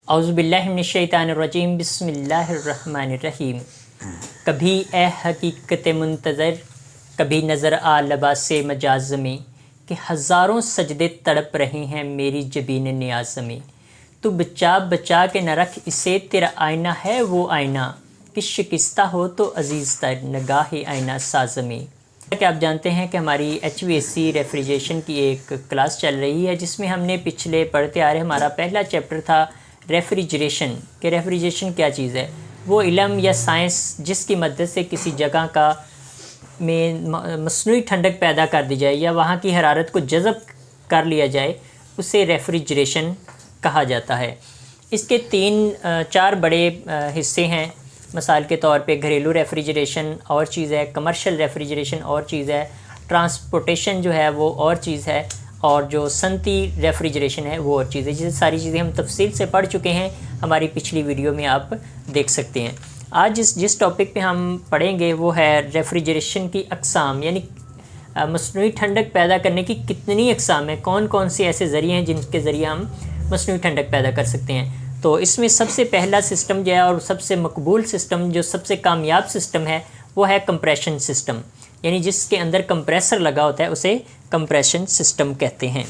औज़ुबिल्लाहिमिनश्शैतानिर्रजीम बिस्मिल्लाहिर्रहमानिर्रहीम। कभी ए हकीकत मुंतज़र, कभी नज़र आ लबासे मजाज़ में, कि हज़ारों सजदे तड़प रहे हैं मेरी जबीन नियाज़ में। तू बचा बचा के न रख इसे, तेरा आईना है वो आईना, कि शिकस्ता हो तो अज़ीज़ तर नगाह आईना साज़ में। कि आप जानते हैं कि हमारी HVAC रेफ्रिजरेशन की एक क्लास चल रही है, जिसमें हमने पिछले पढ़ते आ रहे हमारा पहला चैप्टर था रेफ्रिजरेशन। कि रेफ्रिजरेशन क्या चीज़ है, वो इल्म या साइंस जिसकी मदद से किसी जगह का में मसनूई ठंडक पैदा कर दी जाए या वहाँ की हरारत को जज़ब कर लिया जाए, उसे रेफ्रिजरेशन कहा जाता है। इसके चार बड़े हिस्से हैं। मिसाल के तौर पे घरेलू रेफ्रिजरेशन और चीज़ है, कमर्शियल रेफ्रिजरेशन और चीज़ है, ट्रांसपोर्टेशन जो है वो और चीज़ है, और जो सनती रेफ्रिजरेशन है वो और चीज़ है। जिसे सारी चीज़ें हम तफसील से पढ़ चुके हैं, हमारी पिछली वीडियो में आप देख सकते हैं। आज जिस टॉपिक पे हम पढ़ेंगे वो है रेफ्रिजरेशन की अक़साम, यानी मसनूई ठंडक पैदा करने की कितनी अक़साम है, कौन कौन से ऐसे ज़रिए हैं जिनके ज़रिए हम मसनूई ठंडक पैदा कर सकते हैं। तो इसमें सबसे पहला सिस्टम जो है और सबसे मकबूल सिस्टम, जो सबसे कामयाब सिस्टम है, वो है कंप्रेशन सिस्टम, यानी जिसके अंदर कंप्रेसर लगा होता है उसे कंप्रेशन सिस्टम कहते हैं।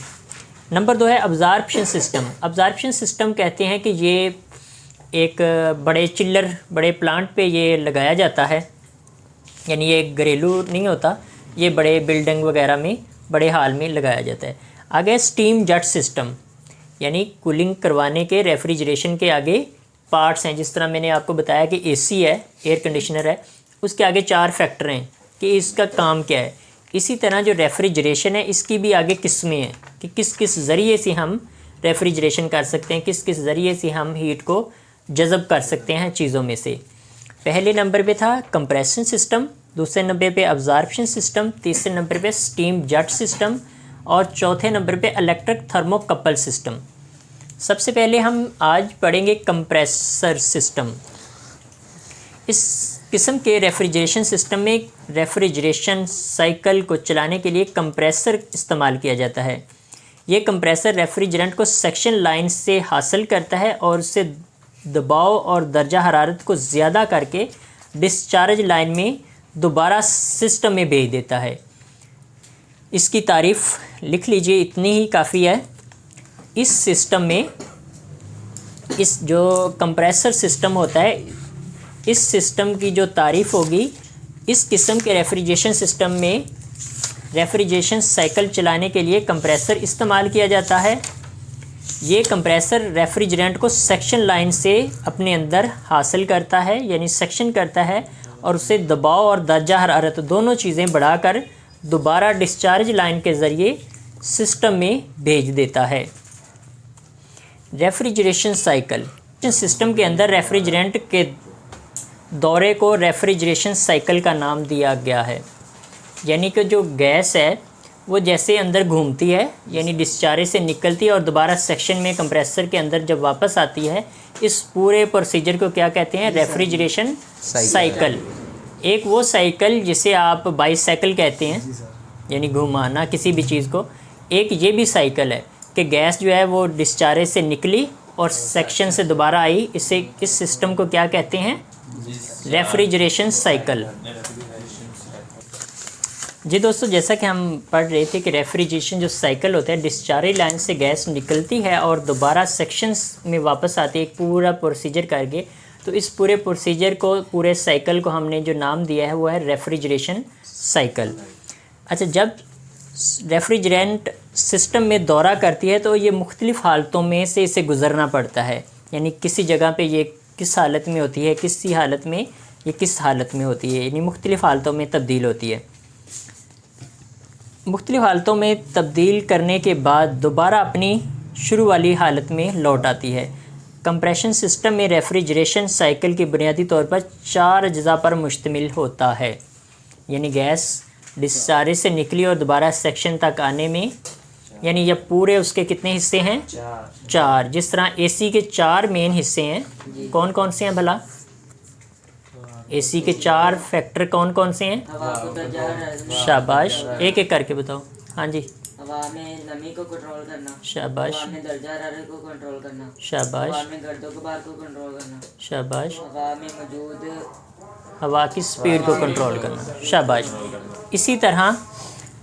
नंबर 2 है अब्ज़ॉर्प्शन सिस्टम। अब्ज़ॉर्प्शन सिस्टम कहते हैं कि ये एक बड़े चिल्लर, बड़े प्लांट पे ये लगाया जाता है, यानी ये घरेलू नहीं होता, ये बड़े बिल्डिंग वगैरह में, बड़े हाल में लगाया जाता है। आगे स्टीम जेट सिस्टम, यानी कूलिंग करवाने के रेफ्रिजरेशन के आगे पार्ट्स हैं। जिस तरह मैंने आपको बताया कि AC है, एयर कंडीशनर है, उसके आगे 4 फैक्टर हैं कि इसका काम क्या है। इसी तरह जो रेफ्रिजरेशन है, इसकी भी आगे किस्में हैं कि किस किस ज़रिए से हम रेफ्रिजरेशन कर सकते हैं, किस किस ज़रिए से हम हीट को जज़ब कर सकते हैं चीज़ों में से। पहले नंबर पे था कंप्रेशन सिस्टम, दूसरे नंबर पे अब्ज़ॉर्प्शन सिस्टम, तीसरे नंबर पे स्टीम जेट सिस्टम और चौथे नंबर पे इलेक्ट्रिक थर्मोकपल सिस्टम। सबसे पहले हम आज पढ़ेंगे कंप्रेसर सिस्टम। इस किस्म के रेफ्रिजरेशन सिस्टम में रेफ्रिजरेशन साइकिल को चलाने के लिए कंप्रेसर इस्तेमाल किया जाता है। ये कंप्रेसर रेफ्रिजरेंट को सेक्शन लाइन से हासिल करता है और उससे दबाव और दर्जा हरारत को ज़्यादा करके डिस्चार्ज लाइन में दोबारा सिस्टम में भेज देता है। इसकी तारीफ़ लिख लीजिए, इतनी ही काफ़ी है। इस सिस्टम में, इस जो कंप्रेसर सिस्टम होता है, इस सिस्टम की जो तारीफ़ होगी, इस किस्म के रेफ्रिजरेशन सिस्टम में रेफ्रिजरेशन साइकिल चलाने के लिए कंप्रेसर इस्तेमाल किया जाता है। ये कंप्रेसर रेफ्रिजरेंट को सेक्शन लाइन से अपने अंदर हासिल करता है, यानी सेक्शन करता है, और उसे दबाव और दर्जा हरारत दोनों चीज़ें बढ़ाकर दोबारा डिस्चार्ज लाइन के ज़रिए सिस्टम में भेज देता है। रेफ्रिजरेशन साइकिल सिस्टम के अंदर रेफ्रिजरेंट के दौरे को रेफ्रिजरेशन साइकिल का नाम दिया गया है। यानी कि जो गैस है वो जैसे अंदर घूमती है, यानी डिस्चार्ज से निकलती है और दोबारा सेक्शन में कंप्रेसर के अंदर जब वापस आती है, इस पूरे प्रोसीजर को क्या कहते हैं? Refrigeration cycle. एक वो साइकिल जिसे आप बाईसाइकिल कहते हैं, यानी घुमाना किसी भी चीज़ को। एक ये भी साइकिल है कि गैस जो है वो डिस्चार्ज से निकली और सेक्शन से दोबारा आई। इस सिस्टम को क्या कहते हैं? Refrigeration cycle. जी दोस्तों, जैसा कि हम पढ़ रहे थे कि रेफ्रिजरेशन जो साइकिल होता है, डिस्चार्ज लाइन से गैस निकलती है और दोबारा सेक्शंस में वापस आती है, एक पूरा प्रोसीजर करके। तो इस पूरे प्रोसीजर को, पूरे साइकिल को हमने जो नाम दिया है वो है रेफ्रिजरेशन साइकिल। अच्छा, जब रेफ्रिजरेंट सिस्टम में दौरा करती है तो ये मुख्तलिफ़ हालतों में से इसे गुज़रना पड़ता है, यानी किसी जगह पे ये किस हालत में होती है, किसी हालत में ये किस हालत में होती है, यानी मुख्तलिफ़ हालतों में तब्दील होती है। मुख्तलिफ़ हालतों में तब्दील करने के बाद दोबारा अपनी शुरू वाली हालत में लौट आती है। कंप्रेशन सिस्टम में रेफ्रिजरेशन साइकिल की बुनियादी तौर पर 4 अज्ज़ा पर मुश्तमिल होता है, यानी गैस डिस्चार्ज से निकली और दोबारा सेक्शन तक आने में, यानी ये पूरे उसके कितने हिस्से हैं? 4। जिस तरह AC के 4 मेन हिस्से हैं, कौन कौन से हैं भला? AC के 4 फैक्टर कौन कौन से हैं? शाबाश, एक एक करके बताओ। हाँ जी। हवा में नमी को कंट्रोल करना, शाबाश, हवा में दर्जा हरारत को कंट्रोल करना, शाबाश, हवा में गर्दो गुबार को कंट्रोल करना, शाबाश, हवा में मौजूद हवा की स्पीड को कंट्रोल करना, शाबाश। इसी तरह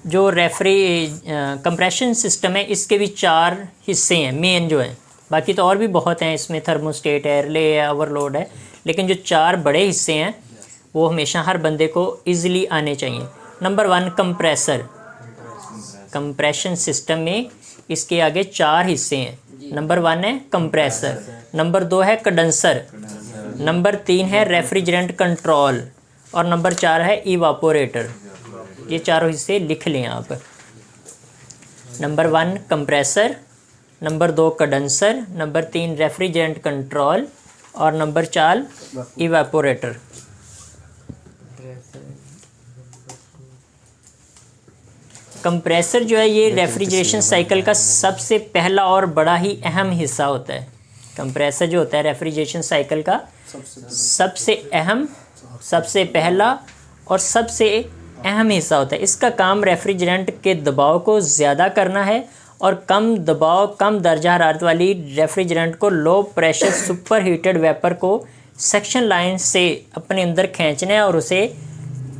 जो कंप्रेशन सिस्टम है इसके भी 4 हिस्से हैं मेन जो हैं, बाकी तो और भी बहुत हैं इसमें, थर्मोस्टेट है, रिले है, ओवरलोड है, लेकिन जो 4 बड़े हिस्से हैं वो हमेशा हर बंदे को इजीली आने चाहिए। Number 1 compressor. कंप्रेशन सिस्टम में इसके आगे 4 हिस्से हैं। नंबर 1 है कंप्रेसर, नंबर 2 है कंडेंसर, नंबर 3 है रेफ्रिजरेंट कंट्रोल और नंबर 4 है इवापोरेटर। ये चारों हिस्से लिख लें आप। Number 1 compressor, number 2 condenser, number 3 refrigerant control और नंबर 4 इवापोरेटर। कंप्रेसर जो है ये रेफ्रिजरेशन साइकिल का सबसे पहला और बड़ा ही अहम हिस्सा होता है। कंप्रेसर जो होता है रेफ्रिजरेशन साइकिल का सबसे अहम, सबसे पहला और सबसे अहम हिस्सा होता है। इसका काम रेफ्रिजरेंट के दबाव को ज़्यादा करना है और कम दबाव, कम दर्जा हरारत वाली रेफ्रिजरेंट को low pressure super heated vapour को सक्शन लाइन से अपने अंदर खींचना है और उसे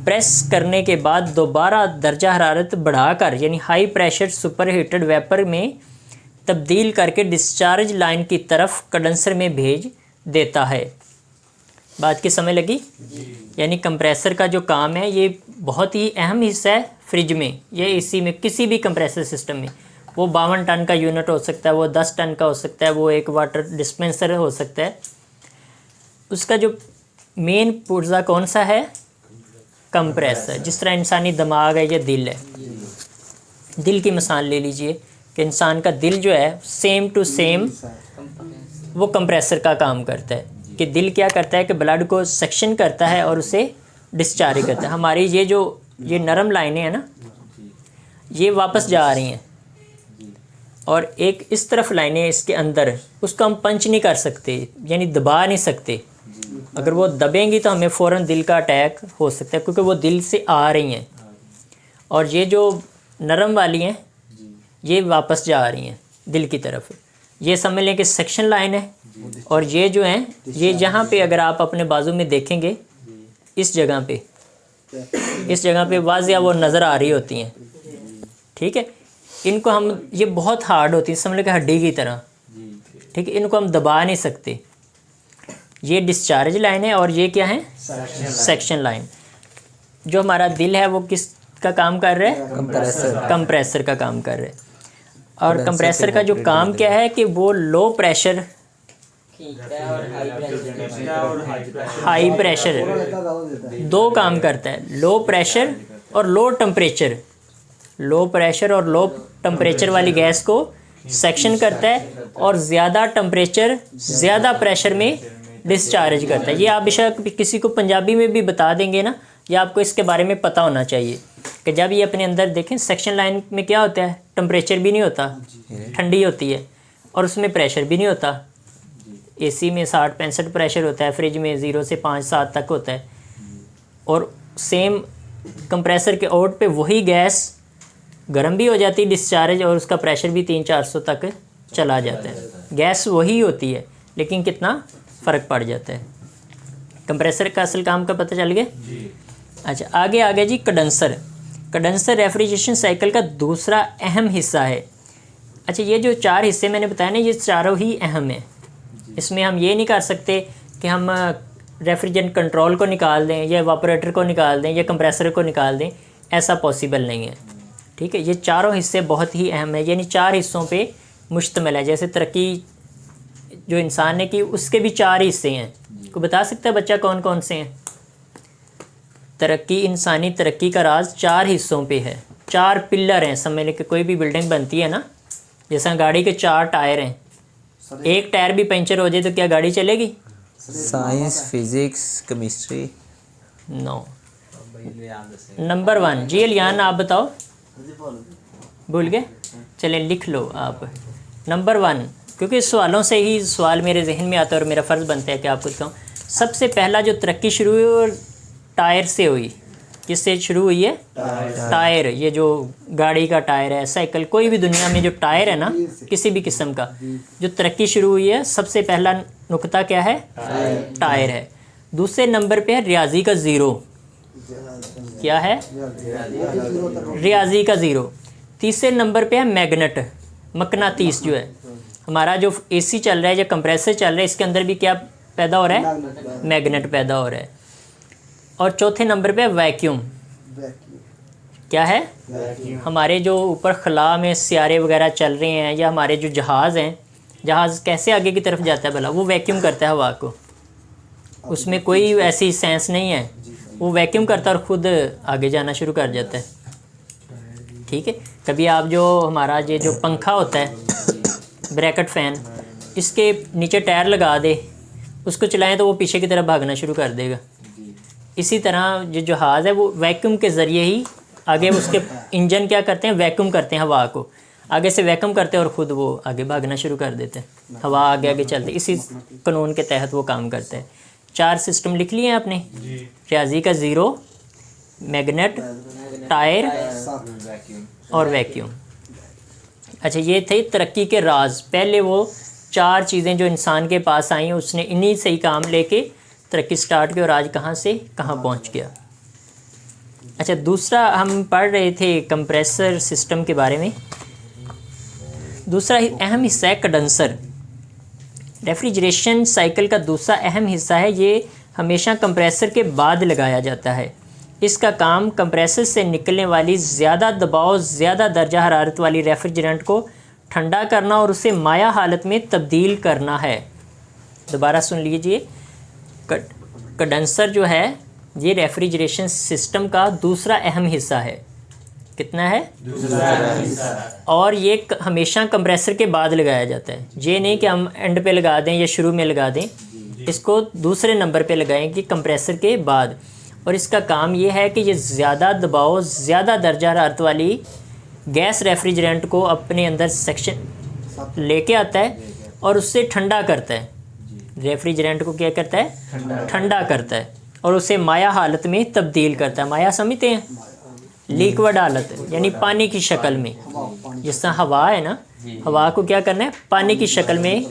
प्रेस करने के बाद दोबारा दर्जा हरारत बढ़ाकर यानी high pressure super heated vapour में तब्दील करके डिस्चार्ज लाइन की तरफ कंडेंसर में भेज देता है। बात की समझ लगी? यानी कंप्रेसर का जो काम है ये बहुत ही अहम हिस्सा है फ्रिज में, ये इसी में किसी भी कंप्रेसर सिस्टम में। वो 52 टन का यूनिट हो सकता है, वो 10 टन का हो सकता है, वो एक वाटर डिस्पेंसर हो सकता है। उसका जो मेन पुर्जा कौन सा है? कंप्रेसर। जिस तरह इंसानी दिमाग है या दिल है, दिल की मिसाल ले लीजिए कि इंसान का दिल जो है सेम टू सेम वो कंप्रेसर का काम करता है कि दिल क्या करता है कि ब्लड को सक्शन करता है और उसे डिस्चार्ज करता है। हमारी ये नरम लाइनें हैं ना, ये वापस जा रही हैं और एक इस तरफ लाइनें इसके अंदर, उसको हम पंच नहीं कर सकते यानी दबा नहीं सकते। अगर वो दबेंगी तो हमें फ़ौरन दिल का अटैक हो सकता है क्योंकि वो दिल से आ रही हैं। और ये जो नरम वाली हैं ये वापस जा रही हैं दिल की तरफ। ये समझ लें कि सेक्शन लाइन है। और ये जो हैं ये जहाँ पे अगर आप अपने बाजू में देखेंगे इस जगह पे वाज़िया वो नज़र आ रही होती हैं, ठीक है। इनको हम, ये बहुत हार्ड होती है, समझ लें कि हड्डी की तरह, ठीक है। इनको हम दबा नहीं सकते। ये डिस्चार्ज लाइन है और ये क्या है? Section line. जो हमारा दिल है वो किस का काम कर रहा है? कंप्रेसर का काम कर रहा है। और कंप्रेसर का जो काम क्या है कि वो लो प्रेशर, हाई प्रेशर दो काम करता है, लो प्रेशर और लो टेम्परेचर। लो प्रेशर और लो टेम्परेचर वाली गैस को सेक्शन करता है और ज़्यादा टेम्परेचर ज़्यादा प्रेशर में डिस्चार्ज करता है। ये आप बेशक किसी को पंजाबी में भी बता देंगे ना, या आपको इसके बारे में पता होना चाहिए कि जब ये अपने अंदर देखें सेक्शन लाइन में क्या होता है, टेम्परेचर भी नहीं होता, ठंडी होती है और उसमें प्रेशर भी नहीं होता। एसी में 60-65 प्रेशर होता है, फ्रिज में 0 से 5-7 तक होता है। और सेम कंप्रेसर के आउट पे वही गैस गर्म भी हो जाती है डिस्चार्ज और उसका प्रेशर भी 300-400 तक चला जाता है। गैस वही होती है लेकिन कितना फ़र्क पड़ जाता है। कंप्रेसर का असल काम का पता चल गया? अच्छा, आगे आ गया जी कंडेंसर। कंडेंसर रेफ्रिजरेशन साइकिल का दूसरा अहम हिस्सा है। अच्छा, ये जो 4 हिस्से मैंने बताया ना, ये चारों ही अहम हैं। इसमें हम ये नहीं कर सकते कि हम रेफ्रिजरेंट कंट्रोल को निकाल दें या इवापोरेटर को निकाल दें या कंप्रेसर को निकाल दें, ऐसा पॉसिबल नहीं है, ठीक है। ये चारों हिस्से बहुत ही अहम है, यानी 4 हिस्सों पे मुश्तमिल है। जैसे तरक्की जो इंसान ने की उसके भी 4 हिस्से हैं। को बता सकता है बच्चा कौन कौन से हैं? तरक्की, इंसानी तरक्की का राज 4 हिस्सों पे है। 4 पिलर हैं। समझ लें कि कोई भी बिल्डिंग बनती है ना, जैसा गाड़ी के 4 टायर हैं, एक टायर भी पंचर हो जाए तो क्या गाड़ी चलेगी? Science, physics, chemistry. No. Number 1 जी अलियान, आप बताओ। भूल गए? चलें लिख लो आप। नंबर 1, क्योंकि सवालों से ही सवाल मेरे जहन में आता है और मेरा फ़र्ज़ बनता है कि आपको बताऊँ। सबसे पहला जो तरक्की शुरू हुई और टायर से हुई, किससे शुरू हुई है? टायर। ये जो गाड़ी का टायर है, साइकिल, कोई भी दुनिया में जो टायर है ना किसी भी किस्म का, जो तरक्की शुरू हुई है, सबसे पहला नुक्ता क्या है? टायर है। दूसरे नंबर पे है रियाजी का ज़ीरो। क्या है? रियाजी का ज़ीरो। तीसरे नंबर पे है मैग्नेट, मकनातीस। जो है हमारा जो एसी चल रहा है या कंप्रेसर चल रहा है, इसके अंदर भी क्या पैदा हो रहा है? मैग्नेट पैदा हो रहा है। और चौथे नंबर पे वैक्यूम। क्या है? हमारे जो ऊपर खला में सियारे वगैरह चल रहे हैं, या हमारे जो जहाज़ हैं, जहाज़ कैसे आगे की तरफ जाता है भला? वो वैक्यूम करता है हवा को, उसमें कोई ऐसी सेंस नहीं है, वो वैक्यूम करता है और ख़ुद आगे जाना शुरू कर जाता है। ठीक है। कभी आप जो हमारा ये जो पंखा होता है, ब्रैकेट फ़ैन, इसके नीचे टायर लगा दे, उसको चलाएं तो वो पीछे की तरफ भागना शुरू कर देगा। इसी तरह जो जहाज़ है वो वैक्यूम के ज़रिए ही आगे, उसके इंजन क्या करते हैं? वैक्यूम करते हैं हवा को, आगे से वैक्यूम करते हैं और ख़ुद वो आगे भागना शुरू कर देते हैं। हवा आगे आगे चलती है, इसी कानून के तहत वो काम करते हैं। 4 सिस्टम लिख लिए हैं आपने? रियाजी का ज़ीरो, मैग्नेट, टायर और वैक्यूम। अच्छा, ये थे तरक्की के राज। पहले वो 4 चीज़ें जो इंसान के पास आई हैं, उसने इन्हीं से ही काम लेके तरक्की स्टार्ट की और आज कहाँ से कहाँ पहुँच गया। अच्छा, दूसरा हम पढ़ रहे थे कंप्रेसर सिस्टम के बारे में। दूसरा अहम हिस्सा है कंडेंसर। रेफ्रिजरेशन साइकिल का दूसरा अहम हिस्सा है, ये हमेशा कंप्रेसर के बाद लगाया जाता है। इसका काम कंप्रेसर से निकलने वाली ज़्यादा दबाव, ज़्यादा दर्जा हरारत वाली रेफ्रिजरेंट को ठंडा करना और उसे माया हालत में तब्दील करना है। दोबारा सुन लीजिए, कंडेंसर जो है ये रेफ्रिजरेशन सिस्टम का दूसरा अहम हिस्सा है। कितना है? और ये हमेशा कंप्रेसर के बाद लगाया जाता है। ये नहीं कि हम एंड पे लगा दें या शुरू में लगा दें, इसको दूसरे नंबर पे लगाएंगे कंप्रेसर के बाद। और इसका काम ये है कि ये ज़्यादा दबाव, ज़्यादा दर्जा हरारत वाली गैस रेफ्रिजरेंट को अपने अंदर सेक्शन लेके आता है और उससे ठंडा करता है। रेफ्रिजरेंट को क्या करता है? ठंडा करता है और उसे माया हालत में तब्दील करता है। माया समझते हैं? लिक्विड हालत, यानी पानी की शक्ल में। जिस तरह हवा है ना, हवा को क्या करना है? पानी की शक्ल में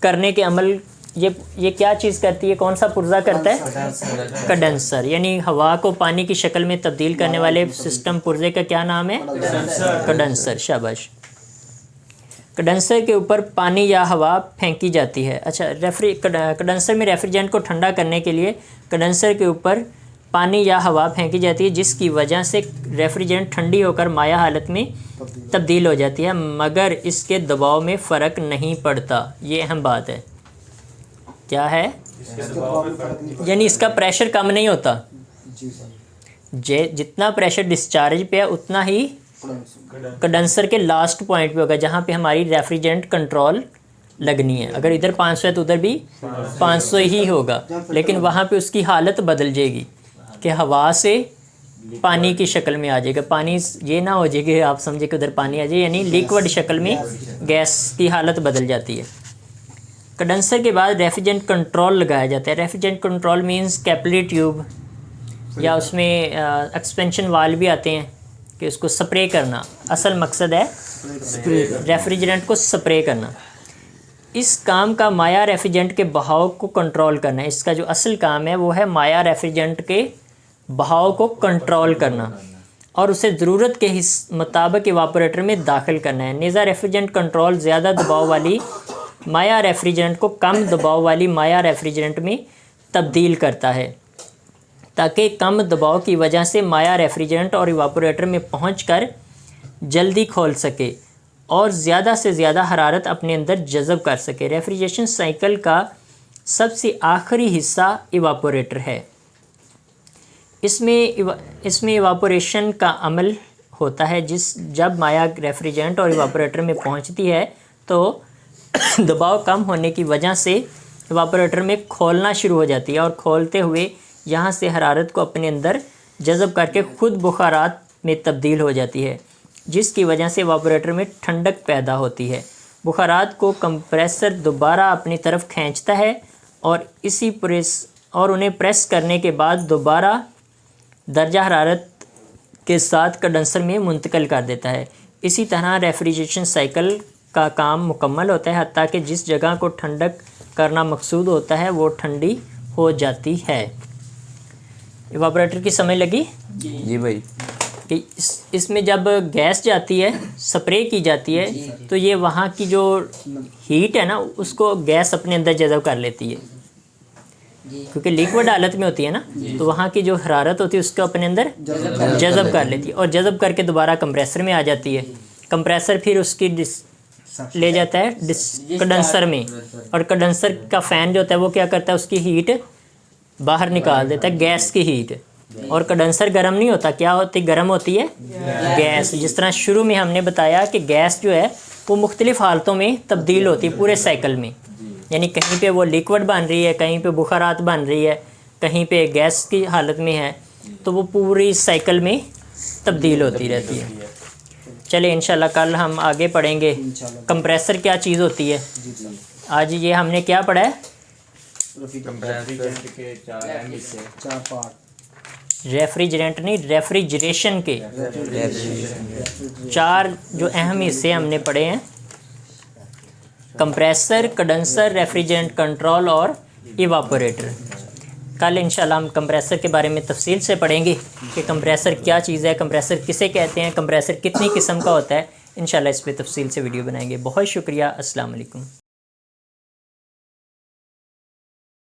करने के अमल ये क्या चीज़ करती है? कौन सा पुर्जा करता है? कंडेंसर। यानी हवा को पानी की शक्ल में तब्दील करने वाले सिस्टम पुर्जे का क्या नाम है? कंडेंसर। शाबाश। कंडेंसर के ऊपर पानी या हवा फेंकी जाती है। अच्छा, कंडेंसर में रेफ्रिजरेंट को ठंडा करने के लिए कंडेंसर के ऊपर पानी या हवा फेंकी जाती है, जिसकी वजह से रेफ्रिजरेंट ठंडी होकर माया हालत में तब्दील हो जाती है, मगर इसके दबाव में फ़र्क नहीं पड़ता। ये अहम बात है। क्या है? यानी इसका प्रेशर कम नहीं होता। जितना प्रेशर डिस्चार्ज पे है उतना ही कंडेंसर के लास्ट पॉइंट पे होगा, जहाँ पे हमारी रेफ्रिजरेंट कंट्रोल लगनी है। अगर इधर 500 है तो उधर भी 500 ही होगा, लेकिन वहाँ पे उसकी हालत बदल जाएगी कि हवा से पानी की शक्ल में आ जाएगा। पानी ये ना हो जाएगी आप समझे कि उधर पानी आ जाए, यानी लिक्विड शक्ल में गैस की हालत बदल जाती है। कंडेंसर के बाद रेफ्रिजरेंट कंट्रोल लगाया जाता है। Refrigerant control means capillary tube, या उसमें एक्सपेंशन वाल्व भी आते हैं कि उसको स्प्रे करना। असल मकसद है रेफ्रिजरेंट को स्प्रे करना। इस काम का माया रेफ्रिजरेंट के बहाव को कंट्रोल करना है। इसका जो असल काम है वो है माया रेफ्रिजरेंट के बहाव को कंट्रोल करना और उसे ज़रूरत के मुताबिक इवापोरेटर में दाखिल करना है। नेज़ा रेफ्रिजरेंट कंट्रोल ज़्यादा दबाव वाली माया रेफ्रिजरेंट को कम दबाव वाली माया रेफ्रिजरेंट में तब्दील करता है, ताकि कम दबाव की वजह से माया रेफ्रिजरेंट और इवापोरेटर में पहुंचकर जल्दी खोल सके और ज़्यादा से ज़्यादा हरारत अपने अंदर जज़ब कर सके। रेफ्रिजरेशन साइकिल का सबसे आखिरी हिस्सा इवापोरेटर है। इसमें इवापोरेशन का अमल होता है। जब माया रेफ्रिजरेंट और इवापोरेटर में पहुंचती है तो दबाव कम होने की वजह से इवापोरेटर में खोलना शुरू हो जाती है और खोलते हुए यहाँ से हरारत को अपने अंदर जज़ब करके ख़ुद बुखारात में तब्दील हो जाती है, जिसकी वजह से इवापोरेटर में ठंडक पैदा होती है। बुखारात को कंप्रेसर दोबारा अपनी तरफ खींचता है और उन्हें प्रेस करने के बाद दोबारा दर्जा हरारत के साथ कंडेंसर में मुंतकिल कर देता है। इसी तरह रेफ्रिजरेशन साइकिल का काम मुकम्मल होता है हत्ता कि जिस जगह को ठंडक करना मकसूद होता है वो ठंडी हो जाती है। इवापोरेटर की समझ लगी जी भाई। कि इसमें जब गैस जाती है, स्प्रे की जाती है, तो ये वहाँ की जो हीट है ना उसको गैस अपने अंदर जज़ब कर लेती है, क्योंकि लिक्विड हालत में होती है ना, तो वहाँ की जो हरारत होती है उसको अपने अंदर जज़ब कर लेती है और जज़ब करके दोबारा कंप्रेसर में आ जाती है। कंप्रेसर फिर उसकी ले जाता है कंडेंसर में, और कंडेंसर का फ़ैन जो होता है वो क्या करता है, उसकी हीट बाहर निकाल देता है, गैस की हीट। और कंडेंसर गर्म नहीं होता, क्या होती, गर्म होती है गैस। जिस तरह शुरू में हमने बताया कि गैस जो है वो मुख्तलिफ़ हालतों में तब्दील होती है पूरे साइकिल में, यानी कहीं पे वो लिक्विड बन रही है, कहीं पे बुखारात बन रही है, कहीं पे गैस की हालत में है, तो वो पूरी साइकिल में तब्दील होती रहती है। चलिए इंशाल्लाह कल हम आगे पढ़ेंगे कंप्रेसर क्या चीज़ होती है। आज ये हमने क्या पढ़ा है, रेफ्रिजरेंट नहीं, रेफ्रिजरेशन के 4 जो अहम हिस्से हमने पढ़े हैं, कंप्रेसर, कंडेंसर, रेफ्रिजरेंट कंट्रोल और इवापोरेटर। कल इंशाल्लाह हम कंप्रेसर के बारे में तफसील से पढ़ेंगे कि कंप्रेसर क्या चीज़ है, कंप्रेसर किसे कहते हैं, कंप्रेसर कितनी किस्म का होता है। इंशाल्लाह इस पर तफसील से वीडियो बनाएंगे। बहुत शुक्रिया। अस्सलाम वालेकुम।